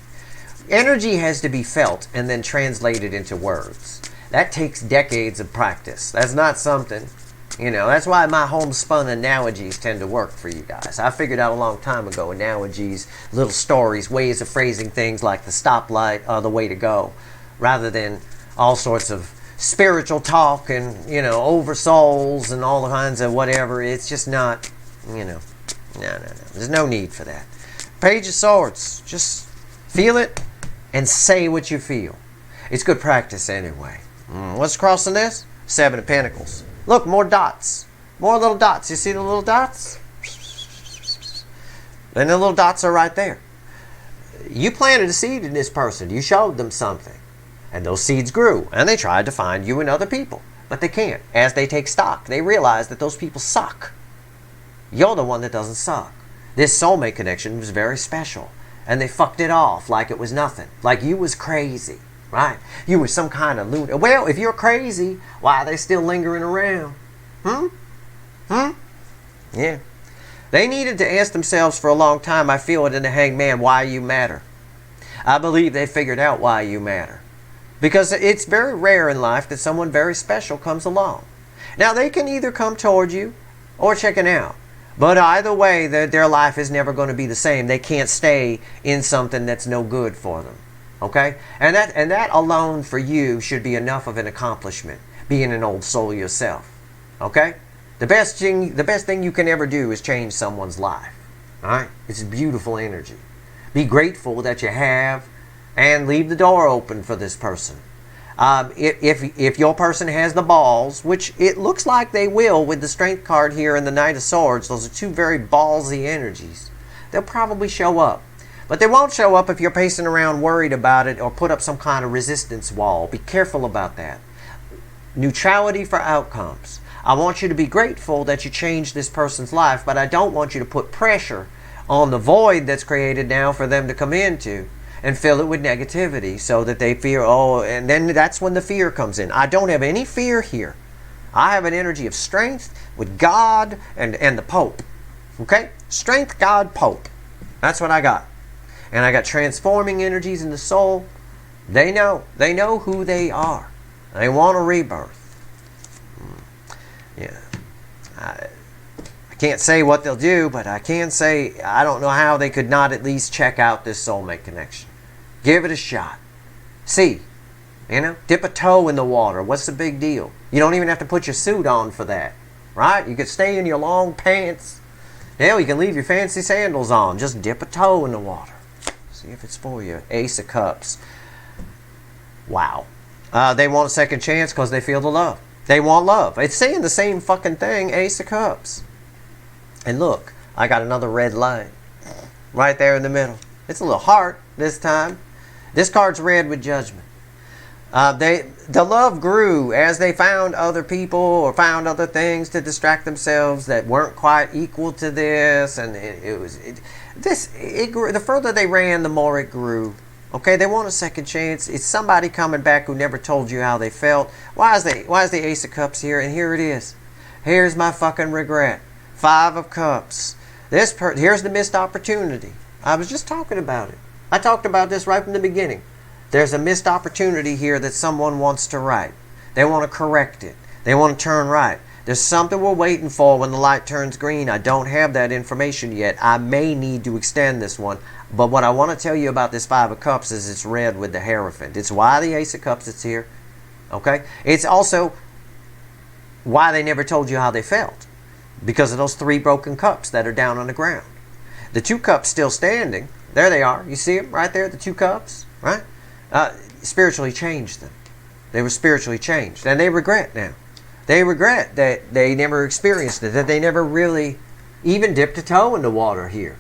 Energy has to be felt and then translated into words. That takes decades of practice. That's not something, that's why my homespun analogies tend to work for you guys. I figured out a long time ago analogies, little stories, ways of phrasing things like the stoplight are the way to go, rather than all sorts of spiritual talk and, over souls and all kinds of whatever. It's just not, no. There's no need for that. Page of Swords. Just feel it and say what you feel. It's good practice anyway. What's crossing this? 7 of Pentacles. Look, more dots. More little dots. You see the little dots? And the little dots are right there. You planted a seed in this person. You showed them something. And those seeds grew. And they tried to find you and other people. But they can't. As they take stock, they realize that those people suck. You're the one that doesn't suck. This soulmate connection was very special. And they fucked it off like it was nothing. Like you was crazy. Right? You were some kind of lunatic. Well, if you're crazy, why are they still lingering around? Yeah. They needed to ask themselves for a long time, I feel it in the Hanged Man, why you matter. I believe they figured out why you matter. Because it's very rare in life that someone very special comes along. Now, they can either come toward you or check it out. But either way, their life is never going to be the same. They can't stay in something that's no good for them. Okay? And that alone for you should be enough of an accomplishment, being an old soul yourself. Okay? The best thing you can ever do is change someone's life. Alright? It's beautiful energy. Be grateful that you have, and leave the door open for this person. If your person has the balls, which it looks like they will with the Strength card here and the Knight of Swords, those are two very ballsy energies, they'll probably show up. But they won't show up if you're pacing around worried about it or put up some kind of resistance wall. Be careful about that. Neutrality for outcomes. I want you to be grateful that you changed this person's life, but I don't want you to put pressure on the void that's created now for them to come into and fill it with negativity so that they fear, and then that's when the fear comes in. I don't have any fear here. I have an energy of strength with God and the Pope. Okay? Strength, God, Pope. That's what I got. And I got transforming energies in the soul. They know who they are. They want a rebirth. Yeah. I can't say what they'll do, but I can say I don't know how they could not at least check out this soulmate connection. Give it a shot. See. Dip a toe in the water. What's the big deal? You don't even have to put your suit on for that. Right? You could stay in your long pants. Hell, you can leave your fancy sandals on. Just dip a toe in the water. See if it's for you. Ace of Cups. Wow. They want a second chance because they feel the love. They want love. It's saying the same fucking thing, Ace of Cups. And look, I got another red line right there in the middle. It's a little heart this time. This card's red with Judgment. The love grew as they found other people or found other things to distract themselves that weren't quite equal to this, and it grew. The further they ran, the more it grew. Okay, they want a second chance. It's somebody coming back who never told you how they felt. Why is the Ace of Cups here? And here it is. Here's my fucking regret. 5 of Cups. Here's the missed opportunity. I was just talking about it. I talked about this right from the beginning. There's a missed opportunity here that someone wants to right. They want to correct it. They want to turn right. There's something we're waiting for when the light turns green. I don't have that information yet. I may need to extend this one. But what I want to tell you about this 5 of Cups is it's red with the Hierophant. It's why the Ace of Cups is here. Okay? It's also why they never told you how they felt. Because of those 3 broken cups that are down on the ground. The 2 cups still standing. There they are. You see them right there, the 2 cups? Right? Spiritually changed them. They were spiritually changed. And they regret now. They regret that they never experienced it. That they never really even dipped a toe in the water here.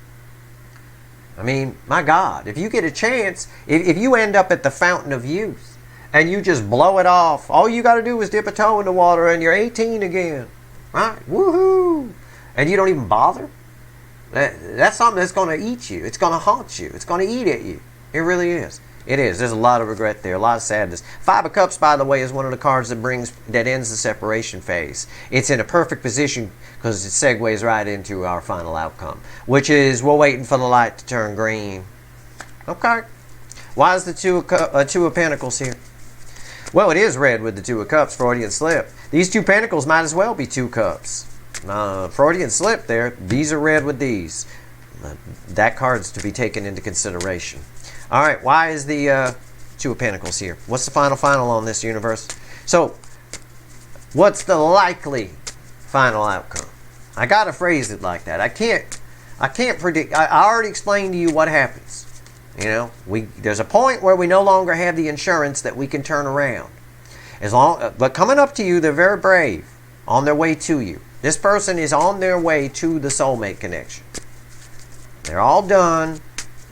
I mean, my God. If you get a chance, if you end up at the fountain of youth and you just blow it off, all you got to do is dip a toe in the water and you're 18 again. Right? Woohoo! And you don't even bother? That's something that's going to eat you. It's going to haunt you. It's going to eat at you. It really is. It is. There's a lot of regret there, a lot of sadness. Five of Cups, by the way, is one of the cards that ends the separation phase. It's in a perfect position because it segues right into our final outcome, which is we're waiting for the light to turn green. Okay. Why is the Two of Pentacles here? Well, it is red with the Two of Cups, Freudian slip. These two Pentacles might as well be two cups. Freudian slip there. These are red with these. That card's to be taken into consideration. All right, why is the Two of Pentacles here? What's the final on this, universe? So, what's the likely final outcome? I gotta phrase it like that. I can't predict. I already explained to you what happens. You know, there's a point where we no longer have the insurance that we can turn around. But coming up to you, they're very brave, on their way to you. This person is on their way to the soulmate connection. They're all done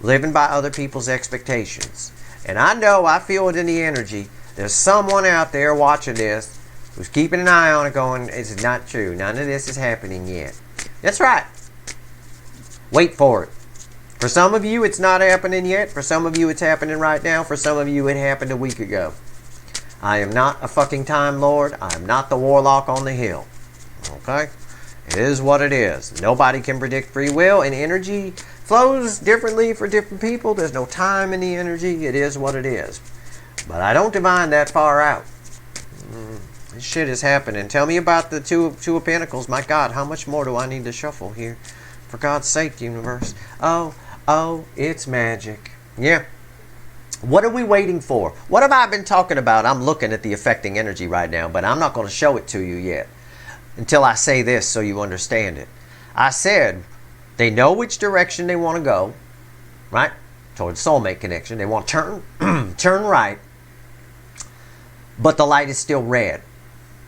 living by other people's expectations. And I feel it in the energy. There's someone out there watching this who's keeping an eye on it going, it's not true. None of this is happening yet. That's right. Wait for it. For some of you, it's not happening yet. For some of you, it's happening right now. For some of you, it happened a week ago. I am not a fucking Time Lord. I am not the warlock on the hill. Okay? It is what it is. Nobody can predict free will, and energy flows differently for different people. There's no time in the energy. It is what it is. But I don't divine that far out. This shit is happening. Tell me about the Two of Pentacles. My God, how much more do I need to shuffle here? For God's sake, universe. Oh, it's magic. Yeah. What are we waiting for? What have I been talking about? I'm looking at the affecting energy right now, but I'm not going to show it to you yet until I say this so you understand it. I said they know which direction they want to go, right? Towards soulmate connection. They want to turn right, but the light is still red.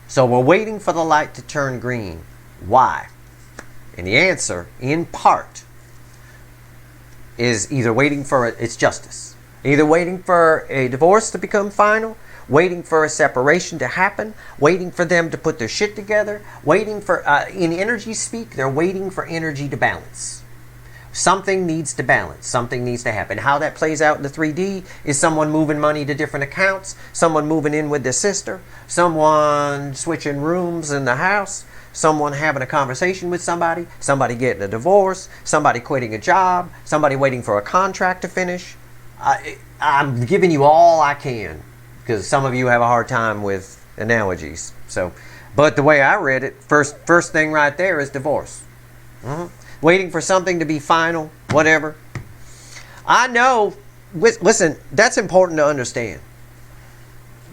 So we're waiting for the light to turn green. Why? And the answer, in part, is either waiting for it's justice. Either waiting for a divorce to become final, waiting for a separation to happen, waiting for them to put their shit together, waiting for, in energy speak, they're waiting for energy to balance. Something needs to balance. Something needs to happen. How that plays out in the 3D is someone moving money to different accounts, someone moving in with their sister, someone switching rooms in the house, someone having a conversation with somebody, somebody getting a divorce, somebody quitting a job, somebody waiting for a contract to finish. I'm giving you all I can because some of you have a hard time with analogies. But the way I read it, first thing right there is divorce. Waiting for something to be final, whatever. I know, listen, that's important to understand.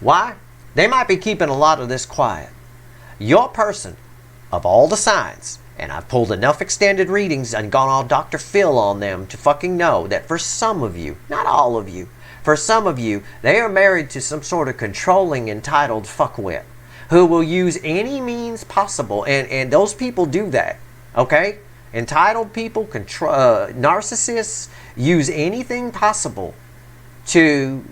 Why? They might be keeping a lot of this quiet. Your person, of all the signs, and I've pulled enough extended readings and gone all Dr. Phil on them to fucking know that for some of you, not all of you, for some of you, they are married to some sort of controlling, entitled fuckwit who will use any means possible, and those people do that, okay? Entitled people, narcissists, use anything possible to,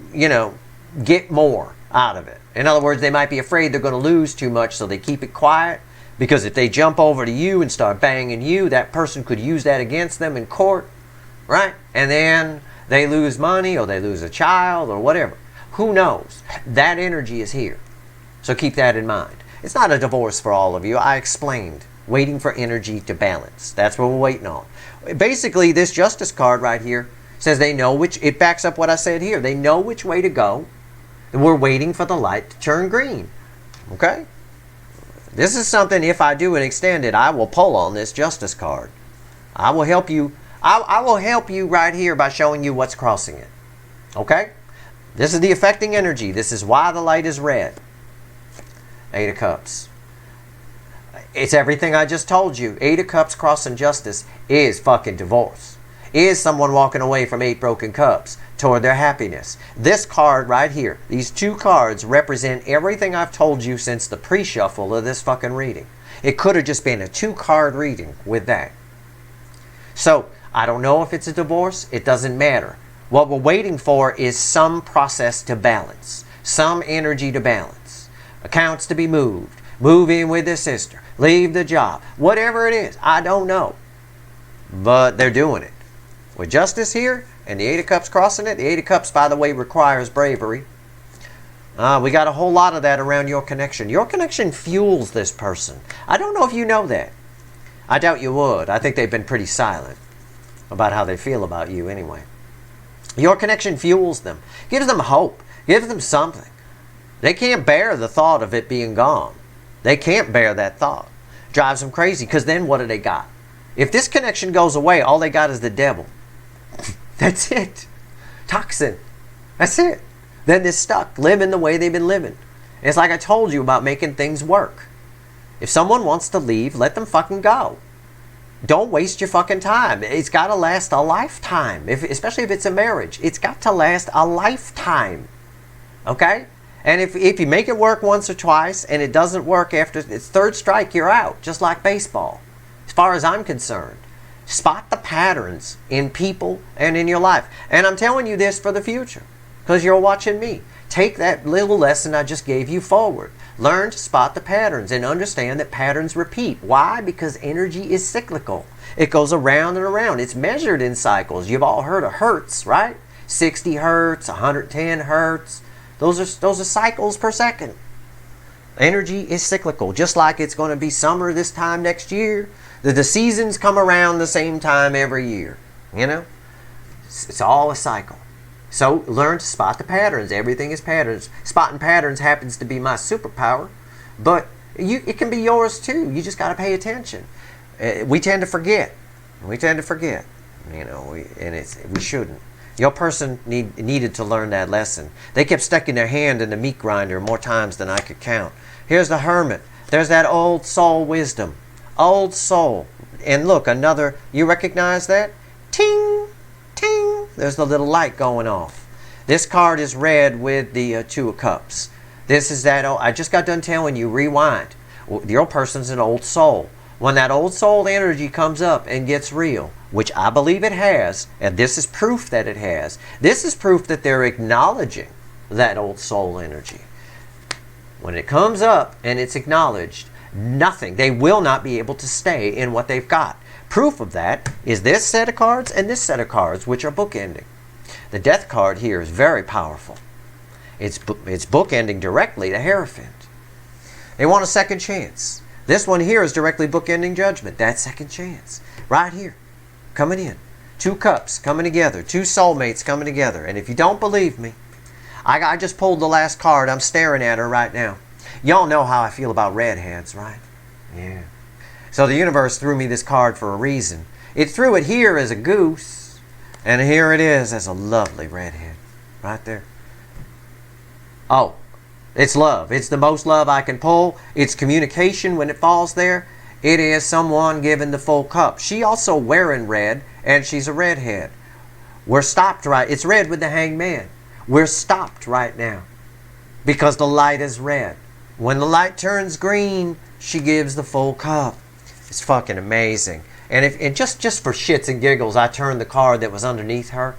get more out of it. In other words, they might be afraid they're going to lose too much, so they keep it quiet. Because if they jump over to you and start banging you, that person could use that against them in court, right? And then they lose money or they lose a child or whatever. Who knows? That energy is here. So keep that in mind. It's not a divorce for all of you. I explained. Waiting for energy to balance. That's what we're waiting on. Basically, this Justice card right here says they know it backs up what I said here. They know which way to go. And we're waiting for the light to turn green. Okay? This is something, if I do an extended, I will pull on this Justice card. I will help you. I will help you right here by showing you what's crossing it. Okay? This is the affecting energy. This is why the light is red. 8 of Cups. It's everything I just told you. 8 of Cups crossing Justice is fucking divorce. Is someone walking away from 8 broken cups toward their happiness. This card right here, these 2 cards represent everything I've told you since the pre-shuffle of this fucking reading. It could have just been a 2-card reading with that. So, I don't know if it's a divorce. It doesn't matter. What we're waiting for is some process to balance. Some energy to balance. Accounts to be moved. Move in with their sister. Leave the job. Whatever it is, I don't know. but they're doing it. With Justice here and the Eight of Cups crossing it, the Eight of Cups, by the way, requires bravery. We got a whole lot of that around your connection. Your connection fuels this person. I don't know if you know that. I doubt you would. I think they've been pretty silent about how they feel about you anyway. Your connection fuels them, gives them hope, gives them something. They can't bear the thought of it being gone. They can't bear that thought. Drives them crazy, because then what do they got? If this connection goes away, all they got is the devil. That's it. Toxin. That's it. Then they're stuck living the way they've been living. It's like I told you about making things work. If someone wants to leave, let them fucking go. Don't waste your fucking time. It's got to last a lifetime. Especially if it's a marriage. It's got to last a lifetime. Okay? And if you make it work once or twice and it doesn't work after its third strike, you're out. Just like baseball. As far as I'm concerned. Spot the patterns in people and in your life. And I'm telling you this for the future. Because you're watching me. Take that little lesson I just gave you forward. Learn to spot the patterns and understand that patterns repeat. Why? Because energy is cyclical. It goes around and around. It's measured in cycles. You've all heard of hertz, right? 60 hertz, 110 hertz. Those are cycles per second. Energy is cyclical. Just like it's going to be summer this time next year. The seasons come around the same time every year. You know? It's all a cycle. So learn to spot the patterns. Everything is patterns. Spotting patterns happens to be my superpower. But it can be yours too. You just got to pay attention. We tend to forget. We tend to forget. You know, we shouldn't. Your person needed to learn that lesson. They kept sticking their hand in the meat grinder more times than I could count. Here's the Hermit. There's that old soul wisdom. Old soul. And look, another, you recognize that? Ting! Ting! There's the little light going off. This card is red with the Two of Cups. This is that, I just got done telling you, rewind. Your person's an old soul. When that old soul energy comes up and gets real, which I believe it has, and this is proof that it has, this is proof that they're acknowledging that old soul energy. When it comes up and it's acknowledged, nothing, they will not be able to stay in what they've got. Proof of that is this set of cards and this set of cards, which are bookending. The Death card here is very powerful. It's bookending directly the Hierophant. They want a second chance. This one here is directly bookending Judgment. That second chance. Right here. Coming in. Two cups coming together. Two soulmates coming together. And if you don't believe me, I just pulled the last card. I'm staring at her right now. Y'all know how I feel about redheads, right? Yeah. So the universe threw me this card for a reason. It threw it here as a goose, and here it is as a lovely redhead. Right there. Oh, it's love. It's the most love I can pull. It's communication when it falls there. It is someone giving the full cup. She also wearing red, and she's a redhead. We're stopped right. It's red with the Hangman. We're stopped right now because the light is red. When the light turns green, she gives the full cup. It's fucking amazing. And just for shits and giggles, I turned the card that was underneath her.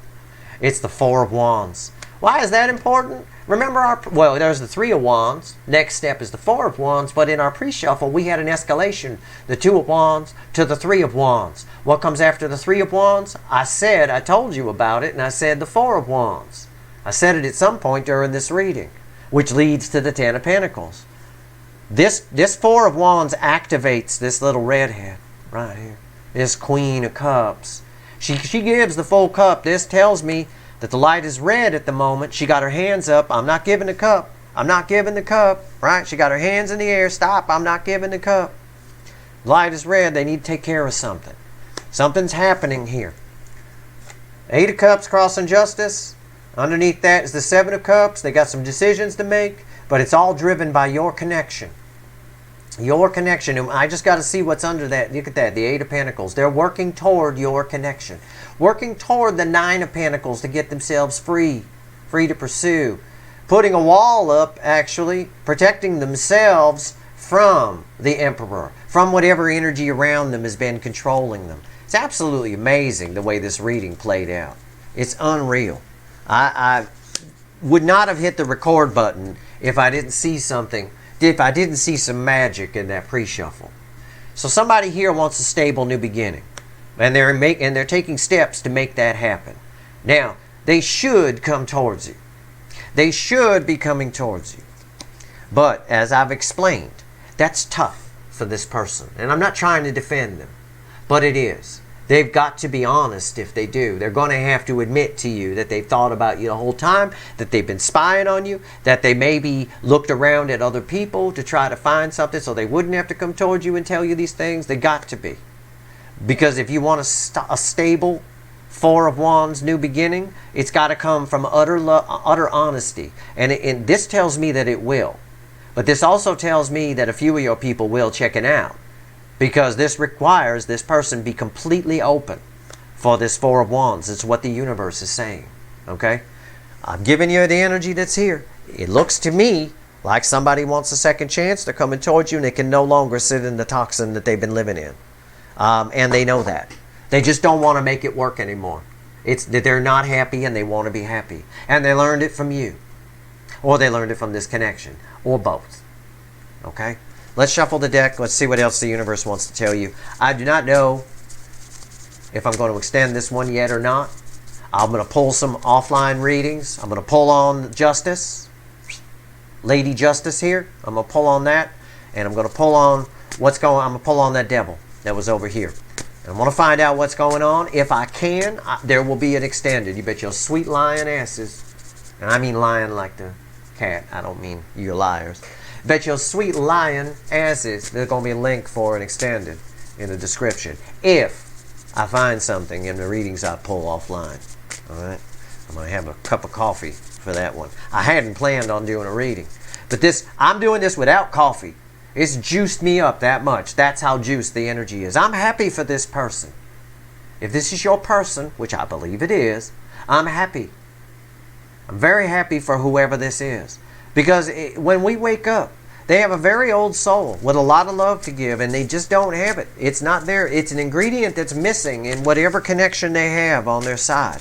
It's the Four of Wands. Why is that important? Remember there's the Three of Wands. Next step is the Four of Wands. But in our pre-shuffle, we had an escalation. The Two of Wands to the Three of Wands. What comes after the Three of Wands? I told you about it, and I said the Four of Wands. I said it at some point during this reading, which leads to the Ten of Pentacles. This Four of Wands activates this little redhead right here. This Queen of Cups. She gives the full cup. This tells me that the light is red at the moment. She got her hands up. I'm not giving the cup. I'm not giving the cup. Right? She got her hands in the air. Stop. I'm not giving the cup. Light is red. They need to take care of something. Something's happening here. Eight of Cups crossing Justice. Underneath that is the Seven of Cups. They got some decisions to make, but it's all driven by your connection. Your connection. And I just got to see what's under that. Look at that. The Eight of Pentacles. They're working toward your connection. Working toward the Nine of Pentacles to get themselves free. Free to pursue. Putting a wall up, actually. Protecting themselves from the Emperor. From whatever energy around them has been controlling them. It's absolutely amazing the way this reading played out. It's unreal. I would not have hit the record button if I didn't see something. If I didn't see some magic in that pre-shuffle. So somebody here wants a stable new beginning. And they're taking steps to make that happen. Now, they should come towards you. They should be coming towards you. But as I've explained, that's tough for this person. And I'm not trying to defend them, but it is. They've got to be honest if they do. They're going to have to admit to you that they've thought about you the whole time, that they've been spying on you, that they maybe looked around at other people to try to find something so they wouldn't have to come towards you and tell you these things. They got to be. Because if you want a stable Four of Wands new beginning, it's got to come from utter honesty. And this tells me that it will. But this also tells me that a few of your people will check it out. Because this requires this person be completely open for this Four of Wands. It's what the universe is saying. Okay? I'm giving you the energy that's here. It looks to me like somebody wants a second chance. They're coming towards you and they can no longer sit in the toxin that they've been living in. And they know that. They just don't want to make it work anymore. It's that they're not happy and they want to be happy. And they learned it from you. Or they learned it from this connection. Or both. Okay? Let's shuffle the deck. Let's see what else the universe wants to tell you. I do not know if I'm going to extend this one yet or not. I'm going to pull some offline readings. I'm going to pull on Justice. Lady Justice here. I'm going to pull on that. And I'm going to pull on I'm going to pull on that devil that was over here. And I'm going to find out what's going on. If I can, there will be an extended. You bet your sweet lying asses. And I mean lying like the cat. I don't mean you're liars. Bet your sweet lying asses there's going to be a link for an extended in the description. If I find something in the readings I pull offline. Alright? I'm going to have a cup of coffee for that one. I hadn't planned on doing a reading. But I'm doing this without coffee. It's juiced me up that much. That's how juiced the energy is. I'm happy for this person. If this is your person, which I believe it is, I'm happy. I'm very happy for whoever this is. Because when we wake up, they have a very old soul with a lot of love to give, and they just don't have it. It's not there. It's an ingredient that's missing in whatever connection they have on their side.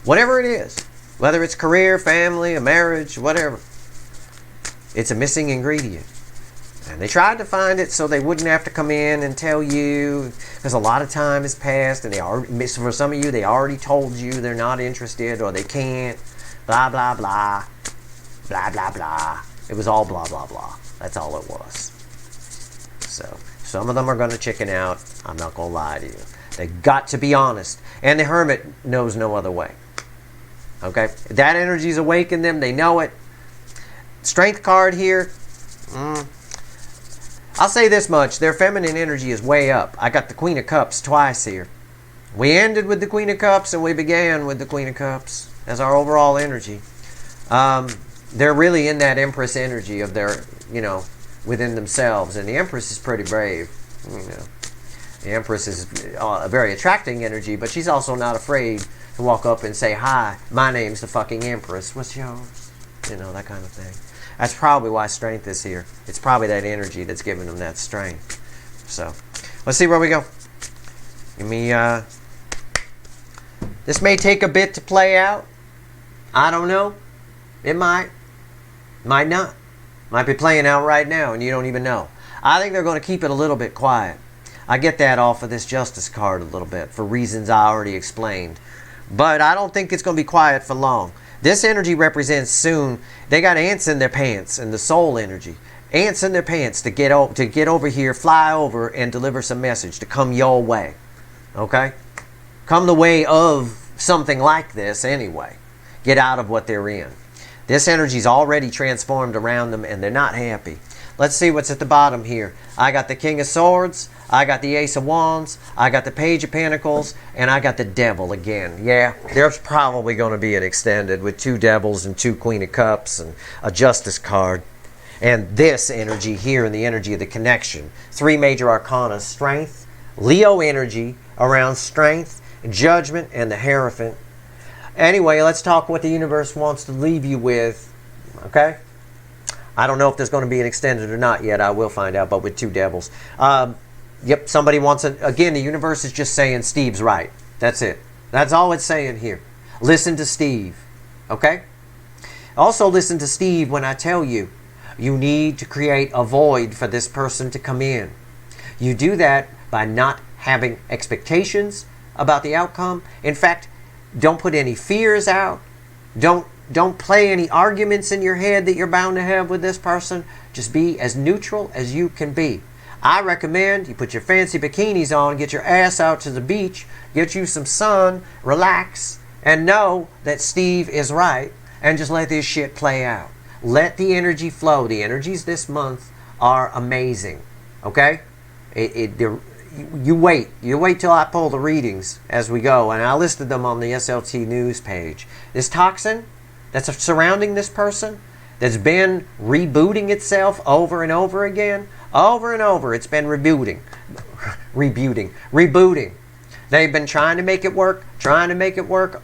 Whatever it is. Whether it's career, family, a marriage, whatever. It's a missing ingredient. And they tried to find it so they wouldn't have to come in and tell you, because a lot of time has passed, and for some of you, they already told you they're not interested or they can't, blah, blah, blah, blah, blah, blah. It was all blah, blah, blah. That's all it was. So, some of them are going to chicken out. I'm not going to lie to you. They got to be honest. And the Hermit knows no other way. Okay? That energy's awake in them. They know it. Strength card here. I'll say this much. Their feminine energy is way up. I got the Queen of Cups twice here. We ended with the Queen of Cups and we began with the Queen of Cups as our overall energy. They're really in that Empress energy of their, within themselves. And the Empress is pretty brave. The Empress is a very attracting energy, but she's also not afraid to walk up and say, "Hi, my name's the fucking Empress. What's yours?" That kind of thing. That's probably why strength is here. It's probably that energy that's giving them that strength. So, let's see where we go. Give me, this may take a bit to play out. I don't know. It might. Might not. Might be playing out right now and you don't even know. I think they're going to keep it a little bit quiet. I get that off of this Justice card a little bit for reasons I already explained. But I don't think it's going to be quiet for long. This energy represents soon, they got ants in their pants, and the soul energy. Ants in their pants to get over here, fly over, and deliver some message to come your way. Okay? Come the way of something like this anyway. Get out of what they're in. This energy's already transformed around them, and they're not happy. Let's see what's at the bottom here. I got the King of Swords. I got the Ace of Wands. I got the Page of Pentacles. And I got the Devil again. Yeah, there's probably going to be an extended with 2 Devils and 2 Queen of Cups and a Justice card. And this energy here in the energy of the connection. 3 major arcana. Strength, Leo energy around strength, judgment, and the Hierophant. Anyway, let's talk what the universe wants to leave you with. Okay? I don't know if there's going to be an extended or not yet. I will find out, but with 2 Devils. Yep, somebody wants it. Again, the universe is just saying Steve's right. That's it. That's all it's saying here. Listen to Steve. Okay? Also listen to Steve when I tell you, you need to create a void for this person to come in. You do that by not having expectations about the outcome. In fact, don't put any fears out. Don't play any arguments in your head that you're bound to have with this person. Just be as neutral as you can be. I recommend you put your fancy bikinis on, get your ass out to the beach, get you some sun, relax, and know that Steve is right, and just let this shit play out. Let the energy flow. The energies this month are amazing. Okay? You wait till I pull the readings as we go, and I listed them on the SLT news page. This toxin that's surrounding this person, that's been rebooting itself over and over again, over and over, it's been rebooting. They've been trying to make it work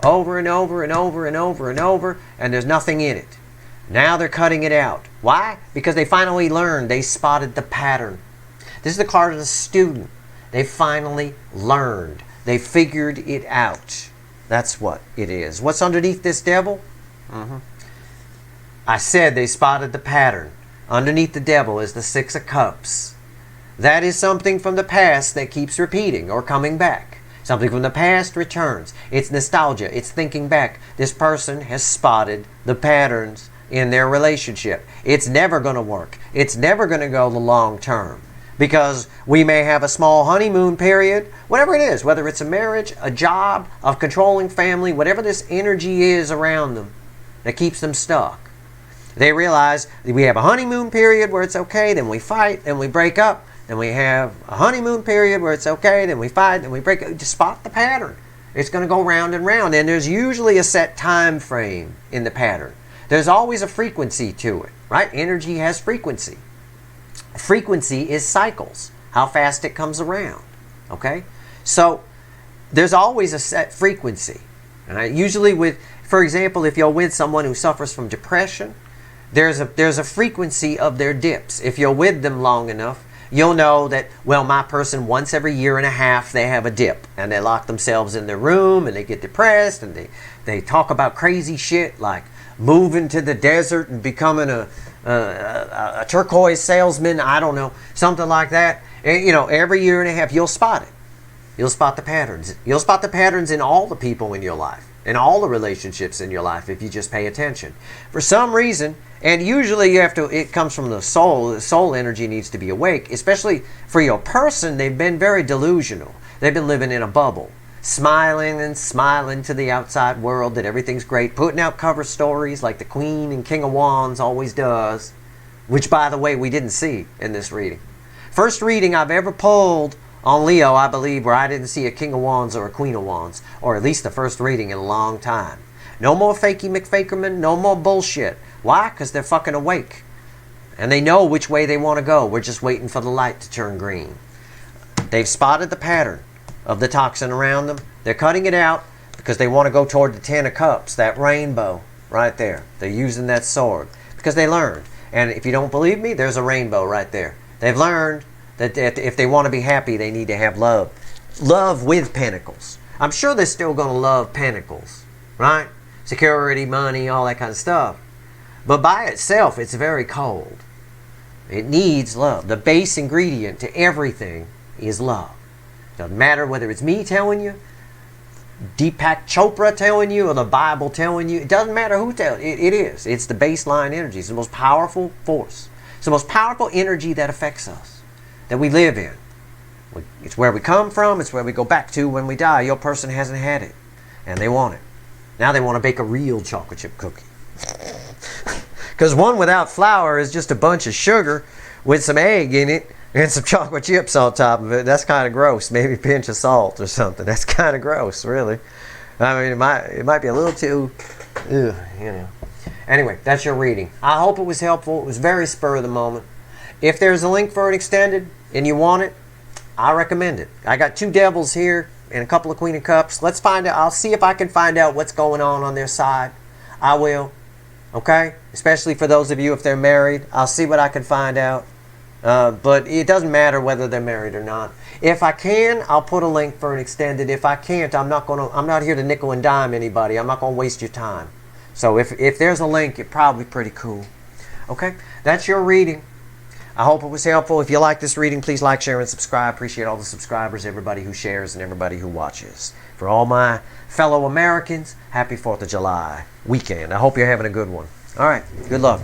over and over and over and over and over, and there's nothing in it. Now they're cutting it out. Why? Because they finally learned. They spotted the pattern. This is the card of the student. They finally learned. They figured it out. That's what it is. What's underneath this devil? I said they spotted the pattern. Underneath the devil is the Six of Cups. That is something from the past that keeps repeating or coming back. Something from the past returns. It's nostalgia. It's thinking back. This person has spotted the patterns in their relationship. It's never going to work. It's never going to go the long term. Because we may have a small honeymoon period, whatever it is, whether it's a marriage, a job, a controlling family, whatever this energy is around them that keeps them stuck. They realize that we have a honeymoon period where it's okay, then we fight, then we break up, then we have a honeymoon period where it's okay, then we fight, then we break up. Just spot the pattern. It's going to go round and round, and there's usually a set time frame in the pattern. There's always a frequency to it, right? Energy has frequency. Frequency is cycles, how fast it comes around, okay? So there's always a set frequency. And usually with, for example, if you're with someone who suffers from depression, there's a frequency of their dips. If you're with them long enough, you'll know that, well, my person, once every year and a half, they have a dip. And they lock themselves in their room, and they get depressed, and they talk about crazy shit like moving to the desert and becoming a turquoise salesman, I don't know, something like that. And, you know, every year and a half, you'll spot it. You'll spot the patterns. You'll spot the patterns in all the people in your life, in all the relationships in your life, if you just pay attention. For some reason, and usually you have to, it comes from the soul. The soul energy needs to be awake, especially for your person. They've been very delusional. They've been living in a bubble, smiling and smiling to the outside world that everything's great, putting out cover stories like the Queen and King of Wands always does, which, by the way, we didn't see in this reading. First reading I've ever pulled on Leo, I believe, where I didn't see a King of Wands or a Queen of Wands, or at least the first reading in a long time. No more fakey McFakerman, no more bullshit. Why? Because they're fucking awake. And they know which way they want to go. We're just waiting for the light to turn green. They've spotted the pattern of the toxin around them. They're cutting it out because they want to go toward the Ten of Cups, that rainbow right there. They're using that sword because they learned. And if you don't believe me, there's a rainbow right there. They've learned that if they want to be happy, they need to have love. Love with pentacles. I'm sure they're still going to love pentacles, right? Security, money, all that kind of stuff. But by itself, it's very cold. It needs love. The base ingredient to everything is love. Doesn't matter whether it's me telling you, Deepak Chopra telling you, or the Bible telling you. It doesn't matter who tells you. It is. It's the baseline energy. It's the most powerful force. It's the most powerful energy that affects us, that we live in. It's where we come from. It's where we go back to when we die. Your person hasn't had it, and they want it. Now they want to bake a real chocolate chip cookie. Because one without flour is just a bunch of sugar with some egg in it and some chocolate chips on top of it. That's kind of gross. Maybe a pinch of salt or something. That's kind of gross, really. I mean, it might be a little too, you know. Anyway, that's your reading. I hope it was helpful. It was very spur of the moment. If there's a link for it extended and you want it, I recommend it. I got 2 devils here and a couple of Queen of Cups. Let's find out. I'll see if I can find out what's going on their side. I will. Okay? Especially for those of you if they're married. I'll see what I can find out. But it doesn't matter whether they're married or not. If I can, I'll put a link for an extended. If I can't, I'm not here to nickel and dime anybody. I'm not going to waste your time. So if there's a link, it's probably pretty cool. Okay? That's your reading. I hope it was helpful. If you like this reading, please like, share, and subscribe. Appreciate all the subscribers, everybody who shares, and everybody who watches. For all my fellow Americans, happy 4th of July weekend. I hope you're having a good one. All right, good luck.